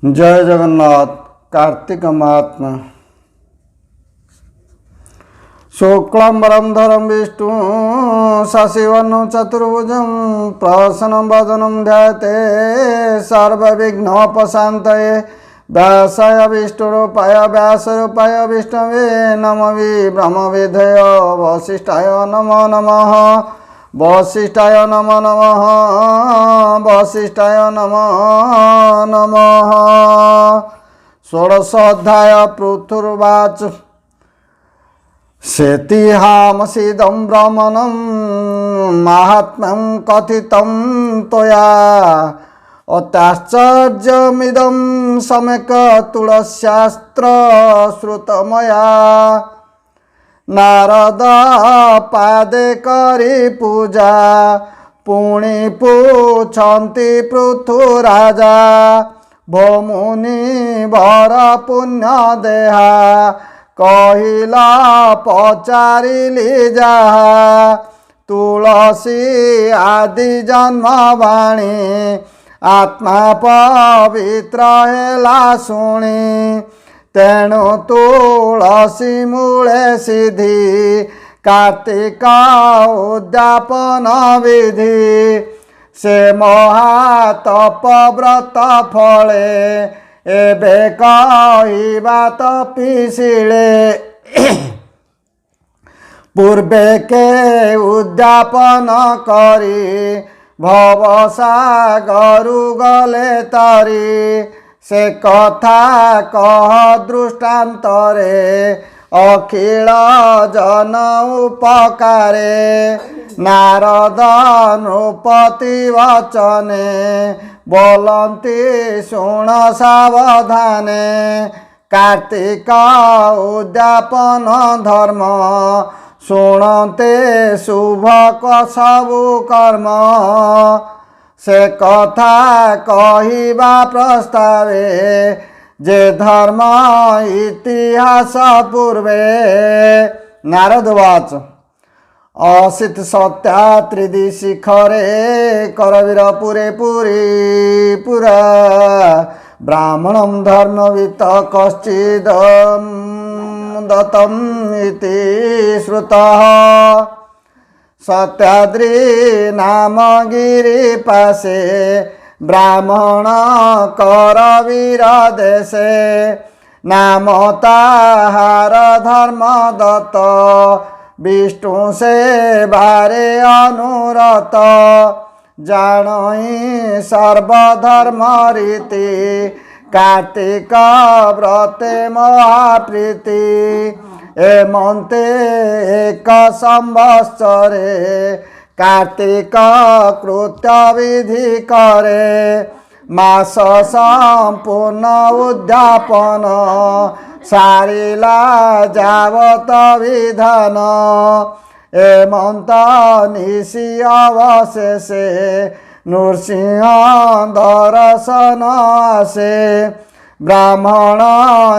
जय जगन्नाथ। कार्तिक महात्मा। शुक्लांबरं धरं विष्णु शशिवर्णं चतुर्भुजं प्रसन्नं वदनं ध्यायते सर्वविघ्नोपशान्तये। व्यासाय विष्णुरूपाय व्यासरूपाय विष्णवे नमः ब्रह्मविधय वसिष्ठाय नमो नमः वसिष्ठाय नमो नमः वसिष्ठाय नमो नमः। षोडशोऽध्याय पृथुर्वाच। सेतिहामसीदं ब्रह्मणं माहात्म्यं कथितं त्वया अत्याश्चर्यमिदं सम्यक् तुलस्यास्त्र श्रुतमया। नारद पादे करी पूजा पुणी पूछन्ति पृथुराजा भोमुनि वर पुण्य देहा कहिला पचारिली जाहा। तुलसी आदि जन्मवाणी आत्मा पवित्र हेला शुणी। तेणु तुलसी मूले सिद्धि कार्तिक उद्यापन विधि। से महातप व्रत फले एबे कहिबा तपिशिले। पूर्वे के उद्यापन करी भवसागरु गले तरी। से कथा कह दृष्टान्तरे अखिल जन उपकारे। नारद नृपति वचने बोलन्ति शुण सावधाने। कार्तिक उद्यापन धर्म शुणते शुभ सबु कर्म। से कथा कहिबा प्रस्तावे जे धर्म इतिहास पूर्वे। नारदवाच। असित सत्या त्रिदि शिखरे करवीर पुरे पुरी पुरा। ब्राह्मणं धर्मवित् कश्चिद् दत्तम् इति श्रुतः। सत्याद्रि नाम गिरिपाशे ब्राह्मण करवीर देशे। नाम ताहार धर्मदत्त विष्णु से बारे अनुरत। जानई सर्वधर्म रीति कार्तिक व्रते महाप्रीति। एमन्ते एक संवत्सरे कार्तिक कृत्य विधि करे। मास संपूर्ण उद्यापन सारिला जावत विधान। एमन्त निशि अवशेषे नृसिंह दर्शन आसे। ब्राह्मण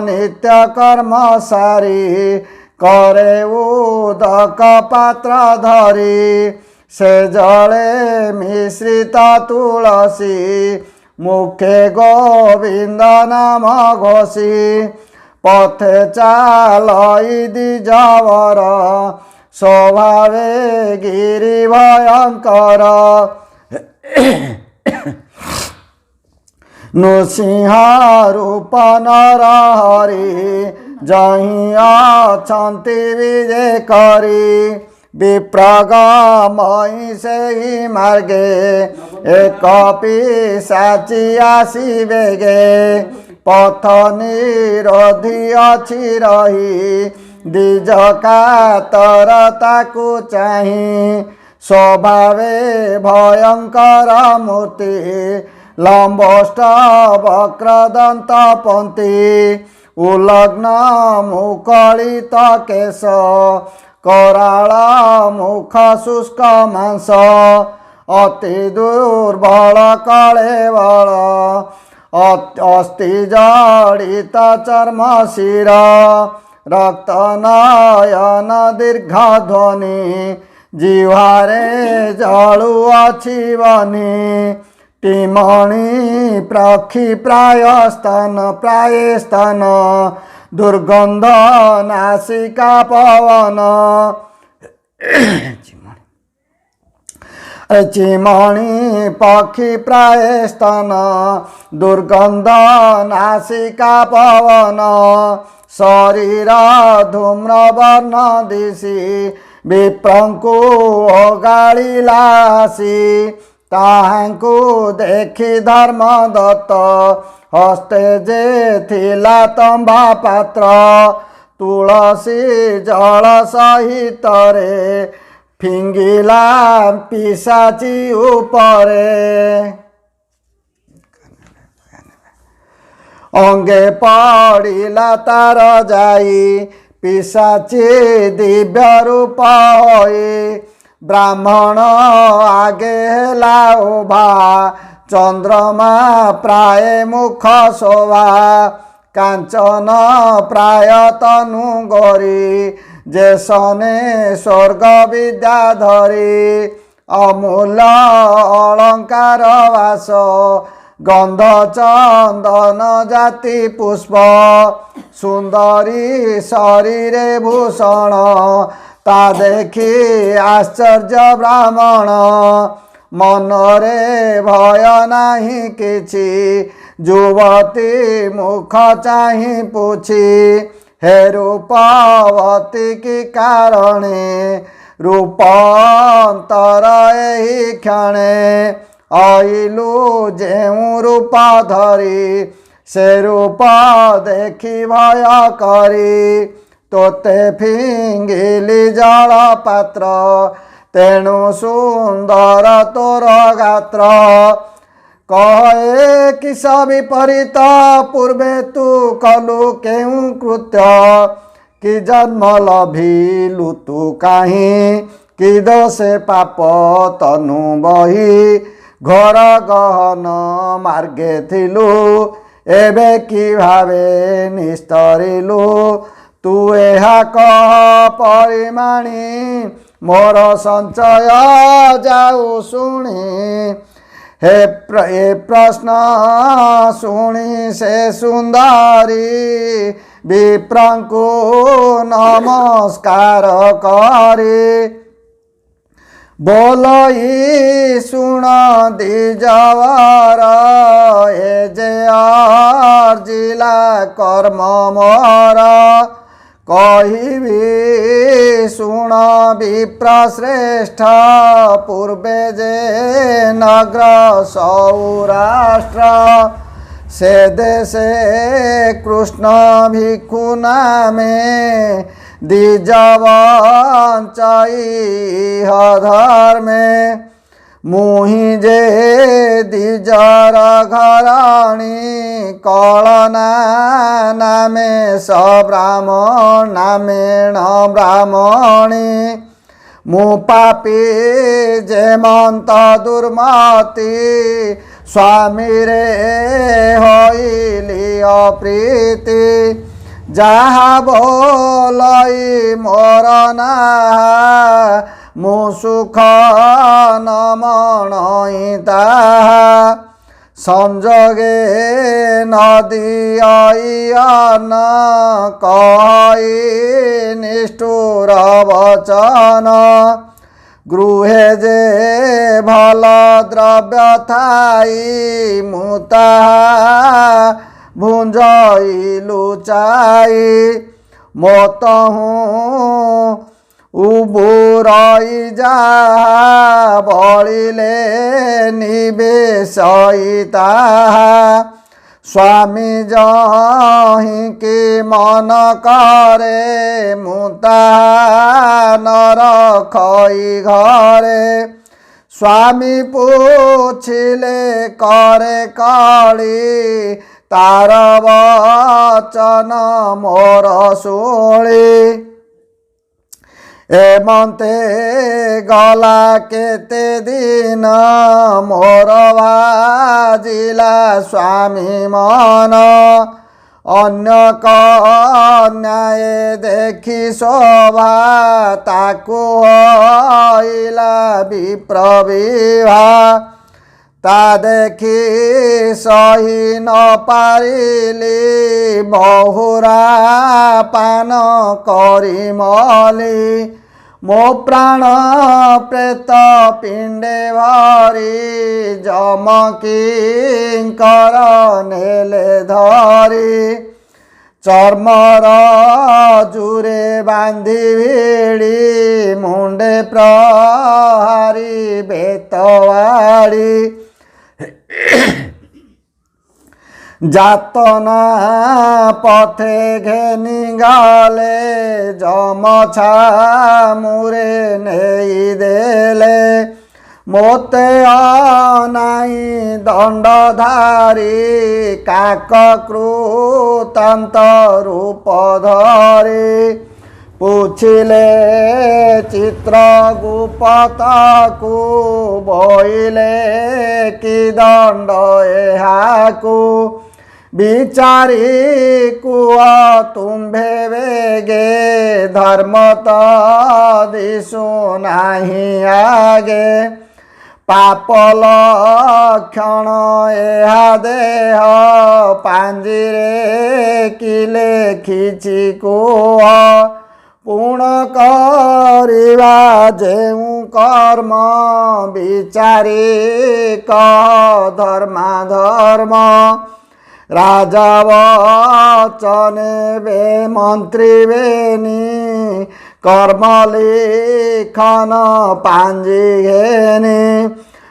नित्य कर्म सारी करे उदक पात्र धरी। से जले मिश्रित तुलसी मुखे गोविंद नाम घोषी। पथे चालई द्विजवर स्वभावे गिरि भयंकर। नृसिंह रूप नर हरि जहि अछन्ति विजय करी। विप्रगमहि सेहि मार्गे एक पिशाची आसी बेगे। पथ निरोधी अछि रही द्विज कातर ताकु चाही। स्वभावे भयंकर मूर्ति लंबोष्ट वक्रदंत पंथी। उलग्न मुकलित केश कराळ मुख शुष्क मांस। अति दुर्बल कलेवल अस्ति जडित चर्म शिर। रक्त नयन दीर्घ ध्वनि जिह्वारे जलुअछि बनि। टिमणी प्रक्षी प्राय स्तन दुर्गंध नासिका पवन चिमणी पक्षी प्राय स्तन दुर्गंध नासिका पवन शरीर धूम्रवर्ण दिशी विप्रंकु ओगाड़िलासी ताहांकु देखि धर्मदत्त हस्ते जे थिला तंबा पात्र तुलसी जल सहित रे फिंगिला पिशाची उपरे अंगे पड़िला तार जाई पिशाची दिव्य रूप होई ब्राह्मण आगे हेला उभा चंद्रमा प्राय मुख शोभा कांचन प्राय तनु गरी जेसने स्वर्ग विद्या धरी अमूल अलंकार वास गंध चंदन जाति पुष्प सुंदरी शरीरे भूषण ता देखी आश्चर्य ब्राह्मण मनरे भय नाही किछि युवती मुख चाहि पूछि हे रूपवती की कारणे रूपांतर एहि क्षणे आइलु जेउ रूप धरी से रूप देखी भय करी तोते फिंगिली जल पात्र तेणु सुंदर तोर गात्र कहे किस विपरीत पूर्वे तू कलु केउ कृत्य कि जन्म लभिलु तू काहीं कि दोषे पाप तनु बही घर गहन मार्गे थिलु एबे कि भावे निस्तरिलु तू एहा कह परिमाणी मोर संचय जाऊ शुणी हे प्रश्न शुणी से सुंदरी विप्रंकु नमस्कार करी बोलई शुण दिजवर ए जे अर्जिला कर्म मोर कहिबी शुण विप्रश्रेष्ठ पूर्वे जे नगर सौराष्ट्र से देशे कृष्ण भिक्षु नामे द्विजवंचई धर्मे मुहि जे द्विजर घराणी कलना नामे स ब्राह्मण नामेण ब्राह्मणी मु पापी जेमंत दुर्मति स्वामी रे होइली अप्रीति जहा बोलई मोर नाहा मु सुख न मनई ताहा संजोगे नदी अयन कहि निष्ठुर वचन गृहे जे भल द्रव्य थाई मु ताहा भुंजई लुचाई मोतहु उबुरई जा बलिले निवेशई ताहा स्वामी जहि कि मन करे मुता न रखई घरे स्वामी पूछिले करे कली तार वचन मोर शोणी एमते गला केते दिन मोर बाजिला स्वामी मन अन्य कन्याए देखि शोभा ताकु हइला विप्र विवाह ତା ଦେଖି ସହି ନ ପାରିଲି ବହୁରା ପାନ କରି ମଲି ମୋ ପ୍ରାଣ ପ୍ରେତ ପିଣ୍ଡେ ଭରି ଯମକିଙ୍କର ନେଲେ ଧରି ଚର୍ମର ଜୁରେ ବାନ୍ଧି ଭିଡ଼ି ମୁଣ୍ଡେ ପ୍ରହାରି ବେତବାଡ଼ି ଯାତନା ପଥେ ଘେନି ଗଲେ ଯମଛା ମୁରେ ନେଇ ଦେଲେ ମୋତେ ଅନାଇ ଦଣ୍ଡଧାରୀ କାକ କୃତାନ୍ତ ରୂପ ଧରି ପୁଛିଲେ ଚିତ୍ରଗୁପ୍ତକୁ ବୋଇଲେ କି ଦଣ୍ଡ ଏହାକୁ ବିଚାରି କୁହ ତୁମ୍ଭେ ବେଗେ ଧର୍ମ ତ ଦିଶୁ ନାହିଁ ଆଗେ ପାପ ଲକ୍ଷଣ ଏହା ଦେହ ପାଞ୍ଜିରେ କି ଲେଖିଛି କୁହ ପୁଣ କରିବା ଯେଉଁ କର୍ମ ବିଚାରି କହ ଧର୍ମାଧର୍ମ ରାଜା ବଚନେ ବେ ମନ୍ତ୍ରୀ ବେନି କର୍ମ ଲିଖନ ପାଞ୍ଜି ଘେନି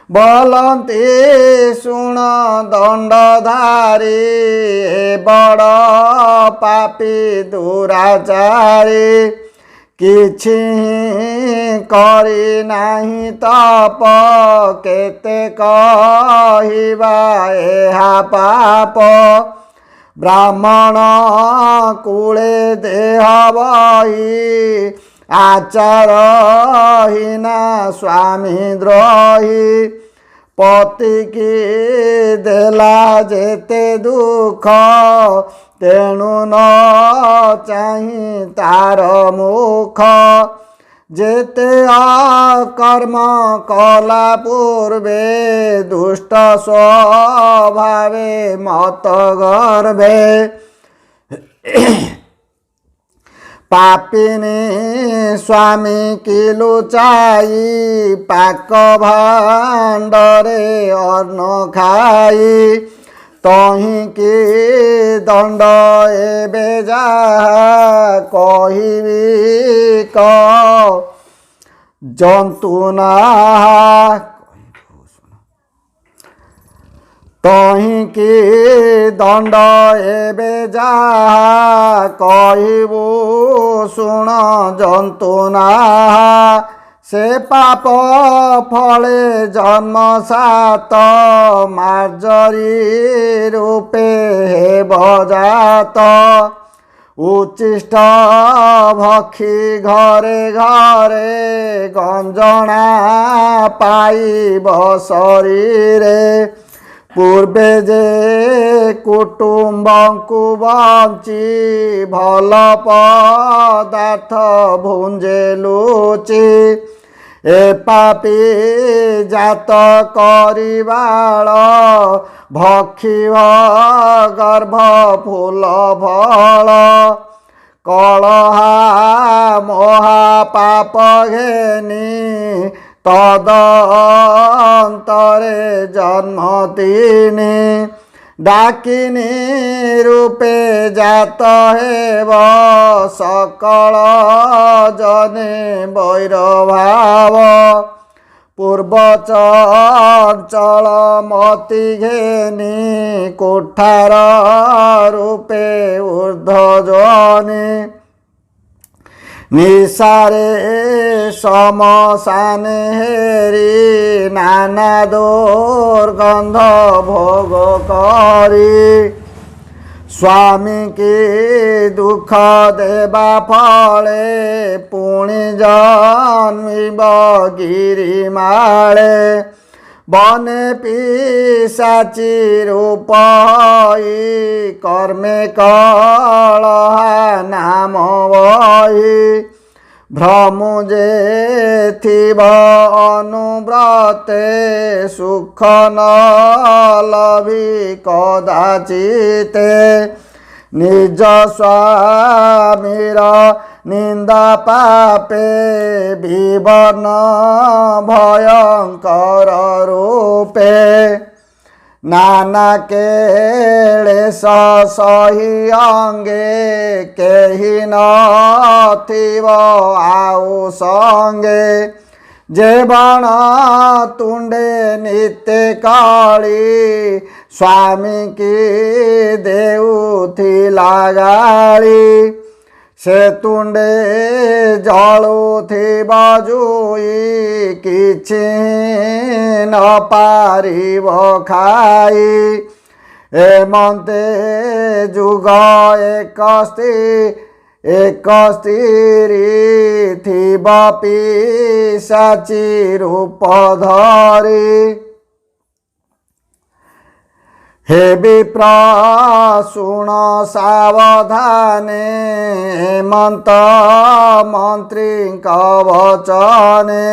ବୋଲନ୍ତି ଶୁଣ ଦଣ୍ଡଧାରୀ ଏ ବଡ଼ ପାପୀ ଦୁରାଚାରୀ କିଛି କରି ନାହିଁ ତପ କେତେ କହିବା ଏହା ପାପ ବ୍ରାହ୍ମଣ କୂଳେ ଦେହ ବହି ଆଚାରହୀନା ସ୍ୱାମୀ ଦ୍ରୋହୀ ପତିକି ଦେଲା ଯେତେ ଦୁଃଖ ତେଣୁ ନ ଚାହିଁ ତାର ମୁଖ ଯେତେ ଅକର୍ମ କଲା ପୂର୍ବେ ଦୁଷ୍ଟ ସ୍ୱଭାବେ ମତ ଗର୍ଭେ ପାପିନୀ ସ୍ୱାମୀ କି ଲୁଚାଇ ପାକ ଭାଣ୍ଡରେ ଅନ୍ନ ଖାଇ ତହିଁକି ଦଣ୍ଡ ଏବେ ଯାହା କହିବି କହ ଜନ୍ତୁ ନାହା ତହିଁକି ଦଣ୍ଡ ଏବେ ଯାହା କହିବୁ ଶୁଣ ଜନ୍ତୁ ନାହା ସେ ପାପ ଫଳେ ଜନ୍ମ ସାତ ମାର୍ଜରୀ ରୂପେ ହେବ ଜାତ ଉଚ୍ଚିଷ୍ଟ ଭକ୍ଷୀ ଘରେ ଘରେ ଗଞ୍ଜଣା ପାଇବ ଶରୀରେ ପୂର୍ବେ ଯେ କୁଟୁମ୍ବଙ୍କୁ ବଞ୍ଚି ଭଲ ପଦାର୍ଥ ଭୁଞ୍ଜେ ଲୁଚି ଏ ପାପୀ ଜାତ କରିବାଳ ଭକ୍ଷୀ ଗର୍ଭ ଫୁଲ ଫଳ କଳହା ମହାପାପ ଘେନି ତଦନ୍ତରେ ଜନ୍ମ ତିନି ଡାକିନି ରୂପେ ଜାତ ହେବ ସକଳ ଜନେ ବୈରଭାବ ପୂର୍ବ ଚଞ୍ଚଳ ମତି ଘେନି କୋଠାର ରୂପେ ଊର୍ଦ୍ଧ୍ୱ ନିଶାରେ ସମସାନେ ହେରି ନାନା ଦୁର୍ଗନ୍ଧ ଭୋଗ କରି ସ୍ୱାମୀ କି ଦୁଃଖ ଦେବା ଫଳେ ପୁଣି ଜନ୍ମିବ ଗିରିମାଳେ ବନେ ପିଶାଚି ରୂପ ହୋଇ କର୍ମେ କଳହା ନାମ ବହି भ्रमु जे थिब अनुव्रते सुख न लभि कदाचिते निज स्वामीर निंदा पापे विवर्ण भयंकर रूपे नाना केलेश सही अंगे केहि नथिब आउ संगे जेवण तुंडे नित्य काली स्वामी की देउथिला गाली से तुंडे जलुथिब जुई किछि न पारिब खाई एमंते जुग एक स्त्री थिब पिशाची रूप धरी हे विप्र शुण सावधाने हेमंत मंत्री वचने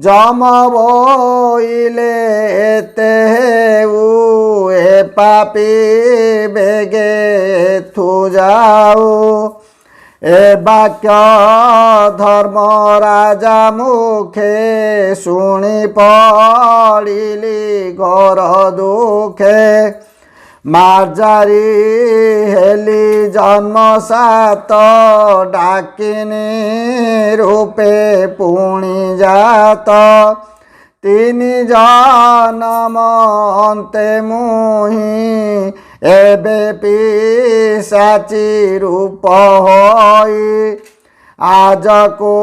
जम बोइले एते हेउ ए पापी बेगे थु जाऊ ए वाक्य धर्म राजा मुखे शुणी पड़िली घर दुखे मार्जारी हेली जन्म सात डाकिनी रूपे पुणी जात तीन जन्म अन्ते मुहि एबे पिशाची रूप होई आज को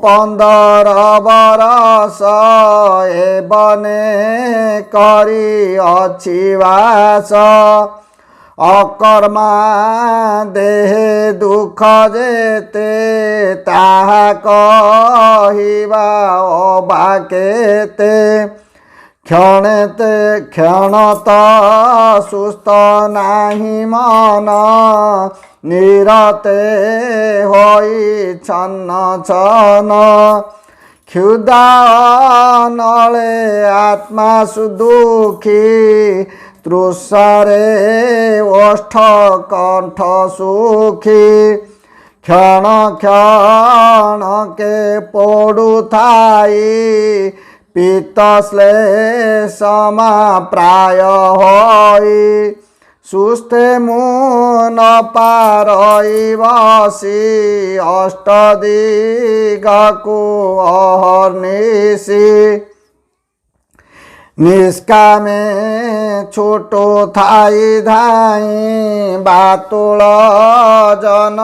15 बरस ए बने करी अछि वास अकर्मा देहे दुख जेते ताहा कहिबा अबाकेते क्षणत सुस्थ नाही मन निरते होई छन्न छन क्षुधा नले आत्मा सुदुखी तृषारे ओष्ठ कंठ सुखी क्षण क्षण के पड़ु थाई पित्त श्लेषमा प्राय होई सुस्थे मुन पारई बसी अष्टदिगकु अहर्निशि निष्कामे छोटो थाई धाई बातुल जन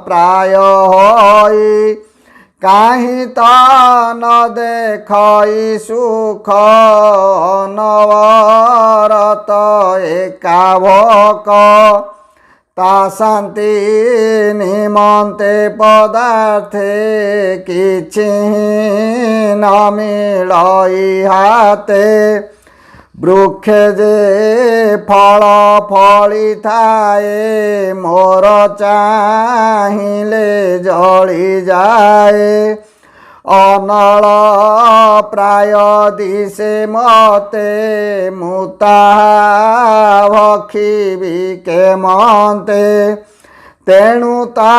प्राय होई काहि त न देखई सुख नवरत एकाभक ता शांति निमन्ते पदार्थे किछि न मिलई हाते वृक्ष जे फल फली थाए मोर चाहिले जली जाए अनल प्राय दिशे मते मुता भक्षिबी के मते तेणु ता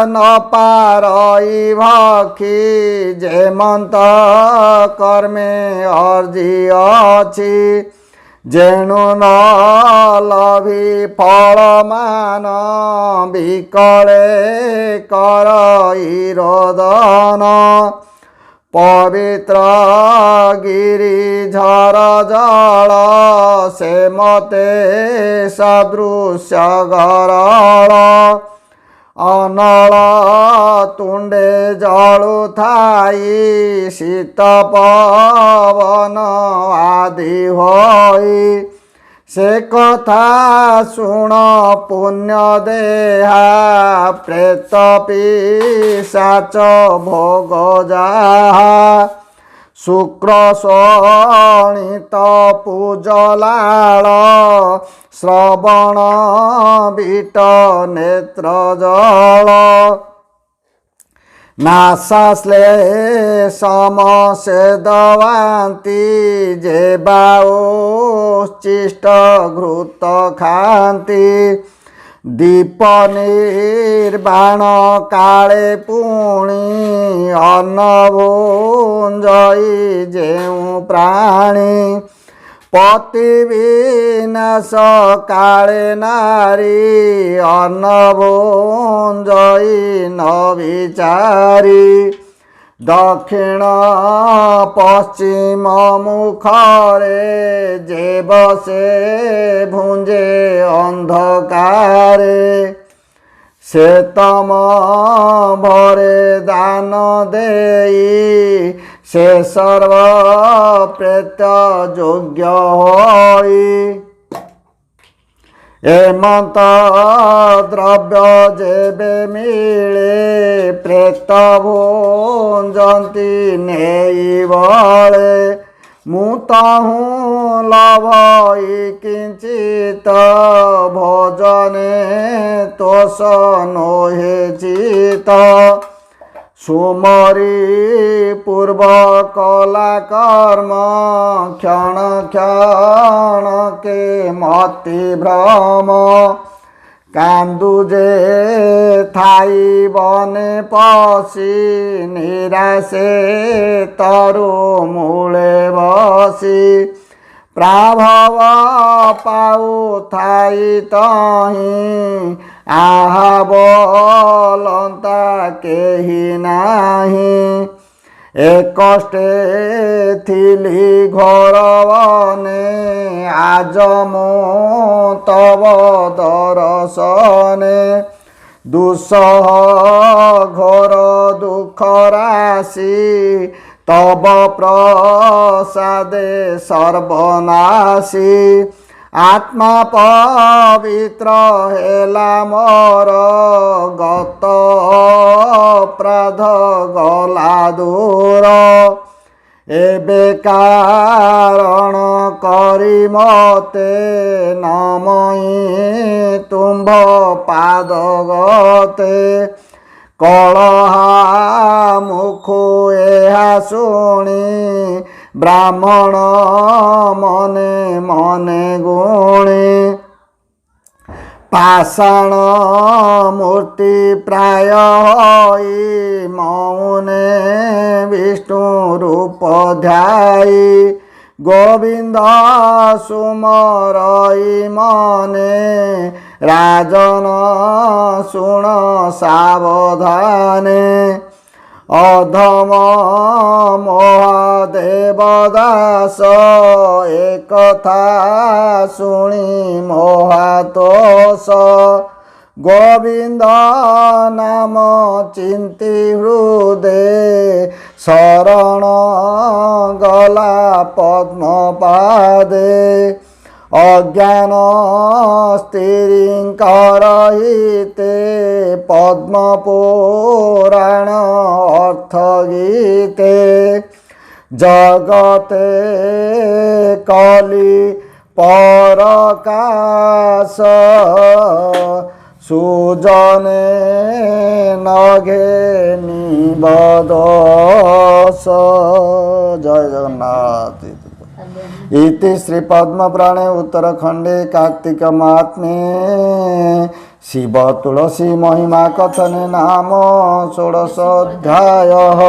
न पारई भक्षी जेमंत कर्मे अर्जी अछि जेणु न लभि फल मान विकले करई रोदन पवित्र गिरी झर जल से मते सदृश्य गरल अनल तुंडे जलु थाई शीत पवन आदि होई से कथा शुण पुण्य देहा प्रेत पिशाच भोग जाहा शुक्र शोणित पूजलाल श्रवण बीट नेत्र जल नासाश्लेषमसेदवान्ति जेबाओश्चिष्ट घृत खान्ति दीपनिर्बाण काले पुणी अन्नभुञ्जई जेउ प्राणी पति विनाश काले नारी अन्नभुञ्जई न विचारी दक्षिण पश्चिम मुखरे जे बसे भुंजे अंधकारे से तम भरे दान देई से सर्व प्रेत योग्य होई एमंत द्रव्य जेबे मिले प्रेत भुंजंती नेई बळे मुताहु लभई किंचित भोजने तोष नोहे चित सुमरी पूर्व कला कर्म क्षण क्षण के मति भ्रम कांदुजे थाई बने पशी निराशे तरु मूले बसी प्राभव पाऊ थाई तही आहा बोलंता केही नाही एकष्टे थिली घोर बने आज मो तब दरसने दुसह घोर दुख राशि तब प्रसादे सर्वनाशी आत्मा पवित्र हेला मोर गत अपराध गला दूर एबे कारण करी मते नमई तुम्भ पाद गते कलहा मुखु एहा शुणी ब्राह्मण मने मने गुणी पाषाण मूर्ति प्राय होई मौने विष्णु रूप ध्याई गोविंद सुमरई मने राजन सुण सावधाने अधम महादेव दास एकथा शुणी मोहातोष गोविंद नाम चिंती हृदय शरण गला पद्म पादे अज्ञान स्थिरीकरहिते पद्म पुराण अर्थ गीते जगते कली परकाश सुजने नघे निबदस। जय जगन्नाथ। इति श्री पद्म पुराणे उत्तरखंडे कार्तिक महात्म्ये शिव तुलसी महिमा कथने नाम 16 अध्यायः।